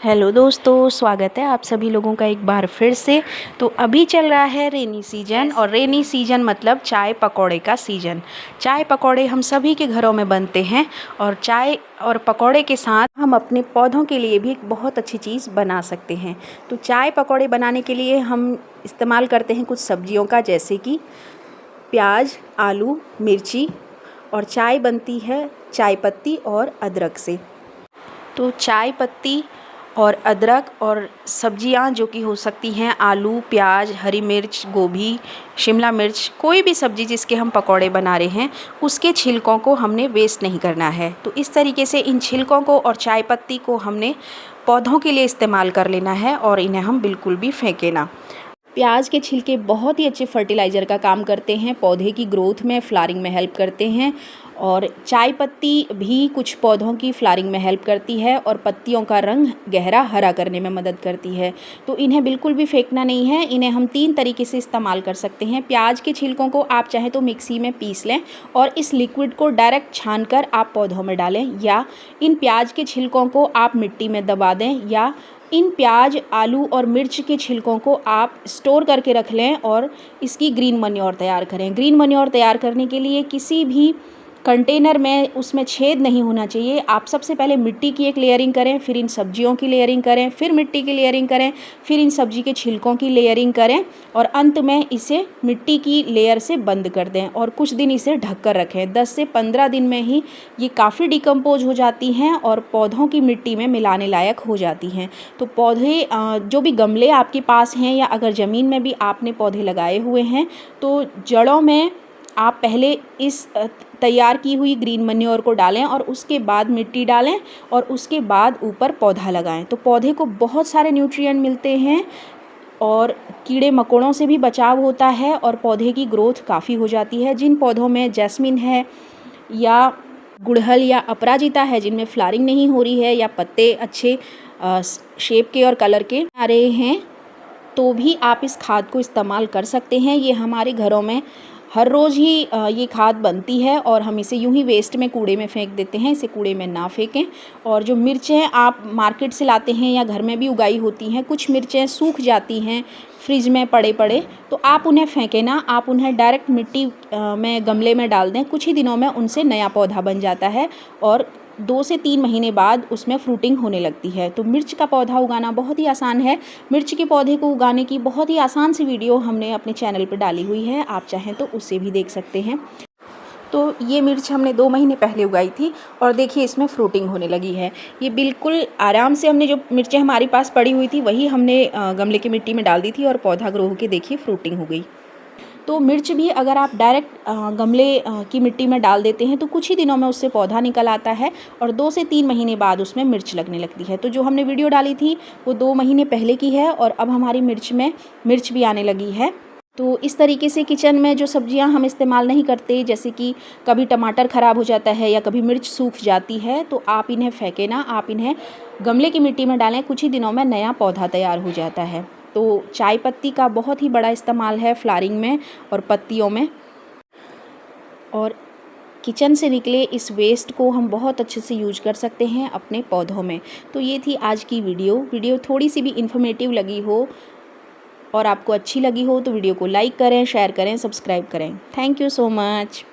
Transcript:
Hello दोस्तों, स्वागत है आप सभी लोगों का एक बार फिर से। तो अभी चल रहा है रेनी सीजन और रेनी सीजन मतलब चाय पकौड़े का सीजन। चाय पकौड़े हम सभी के घरों में बनते हैं और चाय और पकौड़े के साथ हम अपने पौधों के लिए भी एक बहुत अच्छी चीज़ बना सकते हैं। तो चाय पकौड़े बनाने के लिए हम इस्तेमाल करते हैं कुछ सब्जियों का, जैसे कि प्याज, आलू, मिर्ची, और चाय बनती है चाय पत्ती और अदरक से। तो चाय पत्ती और अदरक और सब्जियां जो कि हो सकती हैं आलू, प्याज, हरी मिर्च, गोभी, शिमला मिर्च, कोई भी सब्ज़ी जिसके हम पकौड़े बना रहे हैं उसके छिलकों को हमने वेस्ट नहीं करना है। तो इस तरीके से इन छिलकों को और चाय पत्ती को हमने पौधों के लिए इस्तेमाल कर लेना है और इन्हें हम बिल्कुल भी फेंकें ना। प्याज के छिलके बहुत ही अच्छे फर्टिलाइज़र का काम करते हैं, पौधे की ग्रोथ में, फ्लावरिंग में हेल्प करते हैं। और चाय पत्ती भी कुछ पौधों की फ्लावरिंग में हेल्प करती है और पत्तियों का रंग गहरा हरा करने में मदद करती है। तो इन्हें बिल्कुल भी फेंकना नहीं है, इन्हें हम 3 तरीके से इस्तेमाल कर सकते हैं। प्याज के छिलकों को आप चाहें तो मिक्सी में पीस लें और इस लिक्विड को डायरेक्ट छानकर आप पौधों में डालें, या इन प्याज के छिलकों को आप मिट्टी में दबा दें, या इन प्याज, आलू और मिर्च के छिलकों को आप स्टोर करके रख लें और इसकी ग्रीन मैन्योर तैयार करें। ग्रीन मैन्योर तैयार करने के लिए किसी भी कंटेनर में उसमें छेद नहीं होना चाहिए। आप सबसे पहले मिट्टी की एक लेयरिंग करें, फिर इन सब्जियों की लेयरिंग करें, फिर मिट्टी की लेयरिंग करें, फिर इन सब्जी के छिलकों की लेयरिंग करें और अंत में इसे मिट्टी की लेयर से बंद कर दें और कुछ दिन इसे ढक कर रखें। 10 से 15 दिन में ही ये काफ़ी डिकम्पोज हो जाती हैं और पौधों की मिट्टी में मिलाने लायक हो जाती हैं। तो पौधे जो भी गमले आपके पास हैं या अगर ज़मीन में भी आपने पौधे लगाए हुए हैं, तो जड़ों में आप पहले इस तैयार की हुई ग्रीन मैन्योर को डालें और उसके बाद मिट्टी डालें और उसके बाद ऊपर पौधा लगाएं। तो पौधे को बहुत सारे न्यूट्रिएंट मिलते हैं और कीड़े मकोड़ों से भी बचाव होता है और पौधे की ग्रोथ काफ़ी हो जाती है। जिन पौधों में जैस्मिन है या गुड़हल या अपराजिता है, जिनमें फ्लावरिंग नहीं हो रही है या पत्ते अच्छे शेप के और कलर के आ रहे हैं, तो भी आप इस खाद को इस्तेमाल कर सकते हैं। ये हमारे घरों में हर रोज़ ही ये खाद बनती है और हम इसे यूं ही वेस्ट में, कूड़े में फेंक देते हैं। इसे कूड़े में ना फेंकें। और जो मिर्चें आप मार्केट से लाते हैं या घर में भी उगाई होती हैं, कुछ मिर्चें सूख जाती हैं फ्रिज में पड़े पड़े, तो आप उन्हें फेंकें ना, आप उन्हें डायरेक्ट मिट्टी में, गमले में डाल दें। कुछ ही दिनों में उनसे नया पौधा बन जाता है और 2 से 3 महीने बाद उसमें फ्रूटिंग होने लगती है। तो मिर्च का पौधा उगाना बहुत ही आसान है। मिर्च के पौधे को उगाने की बहुत ही आसान सी वीडियो हमने अपने चैनल पर डाली हुई है, आप चाहें तो उसे भी देख सकते हैं। तो ये मिर्च हमने 2 महीने पहले उगाई थी और देखिए इसमें फ्रूटिंग होने लगी है। ये बिल्कुल आराम से हमने, जो मिर्चें हमारे पास पड़ी हुई थी वही हमने गमले की मिट्टी में डाल दी थी और पौधा ग्रो होकर देखिए फ्रूटिंग हो गई। तो मिर्च भी अगर आप डायरेक्ट गमले की मिट्टी में डाल देते हैं तो कुछ ही दिनों में उससे पौधा निकल आता है और 2 से 3 महीने बाद उसमें मिर्च लगने लगती है। तो जो हमने वीडियो डाली थी वो 2 महीने पहले की है और अब हमारी मिर्च में मिर्च भी आने लगी है। तो इस तरीके से किचन में जो सब्जियां हम इस्तेमाल नहीं करते, जैसे कि कभी टमाटर ख़राब हो जाता है या कभी मिर्च सूख जाती है, तो आप इन्हें फेंकें ना, आप इन्हें गमले की मिट्टी में डालें। कुछ ही दिनों में नया पौधा तैयार हो जाता है। तो चाय पत्ती का बहुत ही बड़ा इस्तेमाल है फ्लावरिंग में और पत्तियों में, और किचन से निकले इस वेस्ट को हम बहुत अच्छे से यूज कर सकते हैं अपने पौधों में। तो ये थी आज की वीडियो थोड़ी सी भी इन्फॉर्मेटिव लगी हो और आपको अच्छी लगी हो तो वीडियो को लाइक करें, शेयर करें, सब्सक्राइब करें। Thank you so much.